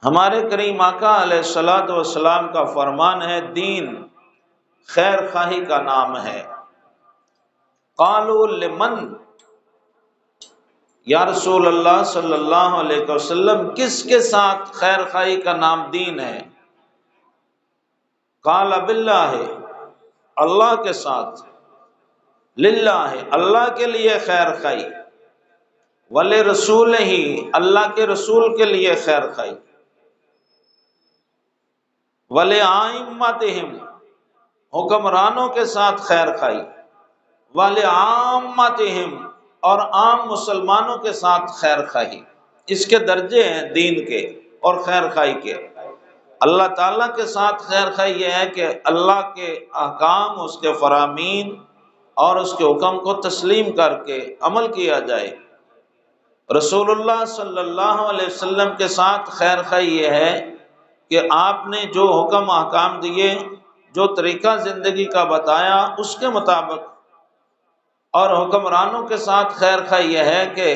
ہمارے کریم آقا علیہ الصلوۃ والسلام کا فرمان ہے، دین خیر خواہی کا نام ہے۔ قالوا لمن، یا رسول اللہ صلی اللہ علیہ وسلم کس کے ساتھ خیر خواہی کا نام دین ہے؟ قال باللہ، اللہ کے ساتھ، للہ اللہ کے لیے خیر خواہی، ولرسولہ اللہ کے رسول کے لیے خیر خواہی، ولأئمتہم حکمرانوں کے ساتھ خیر خواہی، ولعامتہم اور عام مسلمانوں کے ساتھ خیر خواہی۔ اس کے درجے ہیں دین کے اور خیر خواہی کے۔ اللہ تعالیٰ کے ساتھ خیر خواہی یہ ہے کہ اللہ کے احکام، اس کے فرامین اور اس کے حکم کو تسلیم کر کے عمل کیا جائے۔ رسول اللہ صلی اللہ علیہ وسلم کے ساتھ خیر خواہی یہ ہے کہ آپ نے جو حکم احکام دیے، جو طریقہ زندگی کا بتایا، اس کے مطابق۔ اور حکمرانوں کے ساتھ خیر خواہی یہ ہے کہ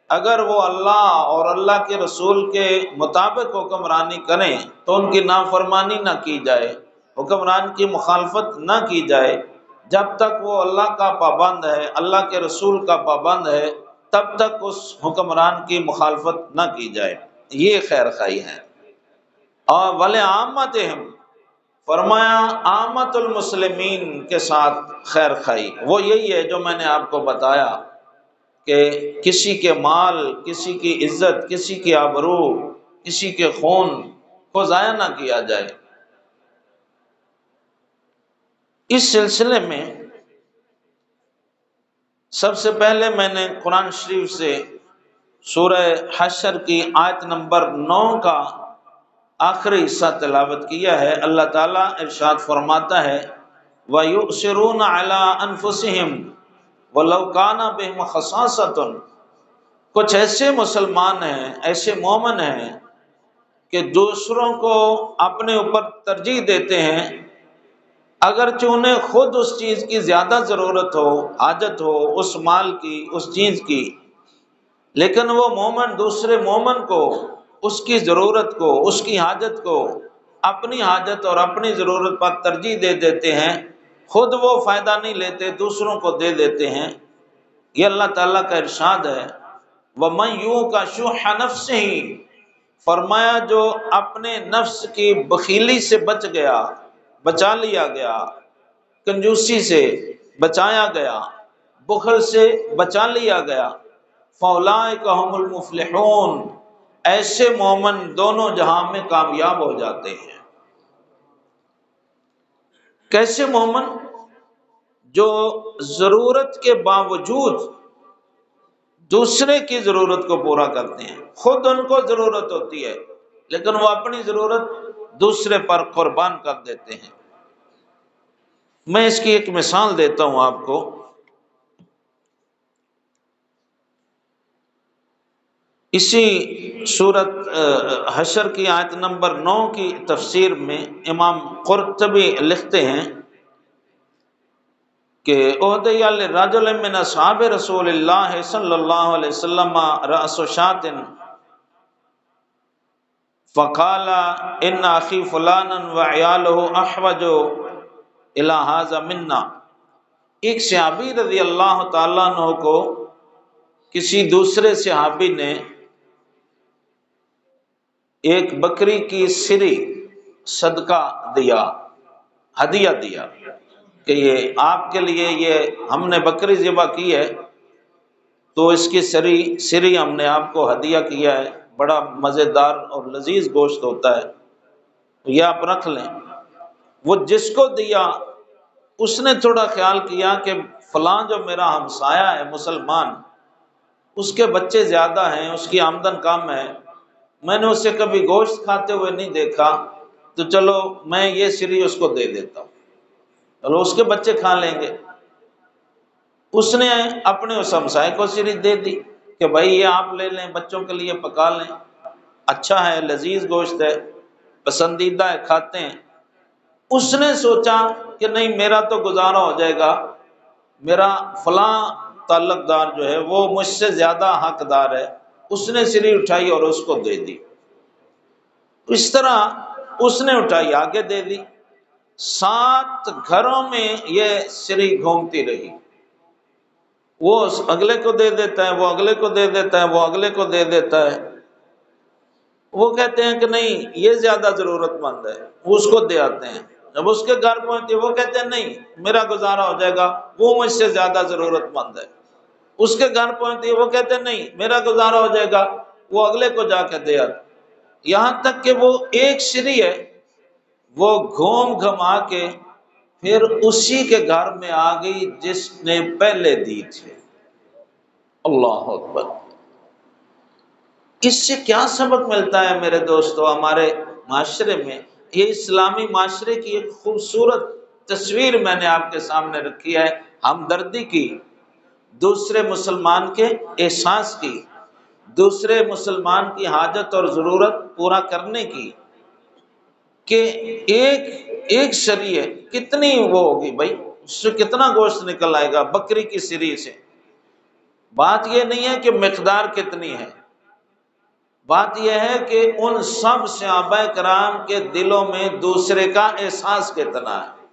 اگر وہ اللہ اور اللہ کے رسول کے مطابق حکمرانی کریں تو ان کی نافرمانی نہ کی جائے، حکمران کی مخالفت نہ کی جائے۔ جب تک وہ اللہ کا پابند ہے، اللہ کے رسول کا پابند ہے، تب تک اس حکمران کی مخالفت نہ کی جائے۔ یہ خیر خواہی ہے۔ اور ولعامتہم فرمایا عامت المسلمین کے ساتھ خیر خواہی، وہ یہی ہے جو میں نے آپ کو بتایا کہ کسی کے مال، کسی کی عزت، کسی کی آبرو، کسی کے خون کو ضائع نہ کیا جائے۔ اس سلسلے میں سب سے پہلے میں نے قرآن شریف سے سورہ حشر کی آیت نمبر 9 کا آخری حصہ تلاوت کیا ہے۔ اللہ تعالیٰ ارشاد فرماتا ہے وَيُؤْثِرُونَ عَلَىٰ أَنفُسِهِمْ وَلَوْ كَانَ بِهِمْ خَصَاصَةٌ، کچھ ایسے مسلمان ہیں، ایسے مومن ہیں کہ دوسروں کو اپنے اوپر ترجیح دیتے ہیں، اگرچہ انہیں خود اس چیز کی زیادہ ضرورت ہو، حاجت ہو، اس مال کی، اس چیز کی، لیکن وہ مومن دوسرے مومن کو، اس کی ضرورت کو، اس کی حاجت کو اپنی حاجت اور اپنی ضرورت پر ترجیح دے دیتے ہیں، خود وہ فائدہ نہیں لیتے، دوسروں کو دے دیتے ہیں۔ یہ اللہ تعالیٰ کا ارشاد ہے وَمَنْ يُوقَ شُحَّ نَفْسِهِ، فرمایا جو اپنے نفس کی بخیلی سے بچ گیا، بچا لیا گیا، کنجوسی سے بچایا گیا، بخل سے بچا لیا گیا، فَأُولَٰئِكَ هُمُ الْمُفْلِحُونَ، ایسے مومن دونوں جہاں میں کامیاب ہو جاتے ہیں۔ کیسے مومن؟ جو ضرورت کے باوجود دوسرے کی ضرورت کو پورا کرتے ہیں۔ خود ان کو ضرورت ہوتی ہے لیکن وہ اپنی ضرورت دوسرے پر قربان کر دیتے ہیں۔ میں اس کی ایک مثال دیتا ہوں آپ کو۔ اسی سورت حشر کی آیت نمبر 9 کی تفسیر میں امام قرطبی لکھتے ہیں کہ اہدی لرجل من اصحاب رسول اللہ صلی اللہ علیہ وسلم رأس شاۃ فقال ان اخی فلانا وعیالہ احوج الی ھذا منا، ایک صحابی رضی اللہ تعالیٰ عنہ کو کسی دوسرے صحابی نے ایک بکری کی سری صدقہ دیا، ہدیہ دیا کہ یہ آپ کے لیے، یہ ہم نے بکری ذبح کی ہے تو اس کی سری ہم نے آپ کو ہدیہ کیا ہے، بڑا مزیدار اور لذیذ گوشت ہوتا ہے، یہ آپ رکھ لیں۔ وہ جس کو دیا اس نے تھوڑا خیال کیا کہ فلاں جو میرا ہمسایہ ہے مسلمان، اس کے بچے زیادہ ہیں، اس کی آمدن کم ہے، میں نے اسے کبھی گوشت کھاتے ہوئے نہیں دیکھا، تو چلو میں یہ سری اس کو دے دیتا ہوں، چلو اس کے بچے کھا لیں گے۔ اس نے اپنے اس ہمسائے کو سری دے دی کہ بھائی یہ آپ لے لیں، بچوں کے لیے پکا لیں، اچھا ہے، لذیذ گوشت ہے، پسندیدہ ہے، کھاتے ہیں۔ اس نے سوچا کہ نہیں میرا تو گزارا ہو جائے گا، میرا فلاں تعلق دار جو ہے وہ مجھ سے زیادہ حقدار ہے، اس نے سری اٹھائی اور اس کو دے دی۔ اس طرح اس نے اٹھائی آگے دے دی، 7 گھروں میں یہ سری گھومتی رہی، وہ اگلے کو دے دیتا ہے، وہ اگلے کو دے دیتا ہے، وہ اگلے کو دے دیتا ہے۔ وہ کہتے ہیں کہ نہیں یہ زیادہ ضرورت مند ہے، وہ اس کو دے آتے ہیں۔ جب اس کے گھر پہنچتے وہ کہتے ہیں نہیں میرا گزارا ہو جائے گا، وہ مجھ سے زیادہ ضرورت مند ہے۔ اس کے گھر پہنچتی وہ کہتے ہیں نہیں میرا گزارا ہو جائے گا، وہ اگلے کو جا کے دے آتے، یہاں تک کہ وہ ایک شری ہے وہ گھوم گھما کے پھر اسی کے گھر میں آ گئی جس نے پہلے دی تھی۔ اللہ اکبر! اس سے کیا سبق ملتا ہے میرے دوستو ہمارے معاشرے میں؟ یہ اسلامی معاشرے کی ایک خوبصورت تصویر میں نے آپ کے سامنے رکھی ہے، ہمدردی کی، دوسرے مسلمان کے احساس کی، دوسرے مسلمان کی حاجت اور ضرورت پورا کرنے کی، کہ ایک شری ہے کتنی وہ ہوگی بھائی، اس سے کتنا گوشت نکل آئے گا بکری کی سری سے۔ بات یہ نہیں ہے کہ مقدار کتنی ہے، بات یہ ہے کہ ان سب صحابہ کرام کے دلوں میں دوسرے کا احساس کتنا ہے،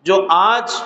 جو آج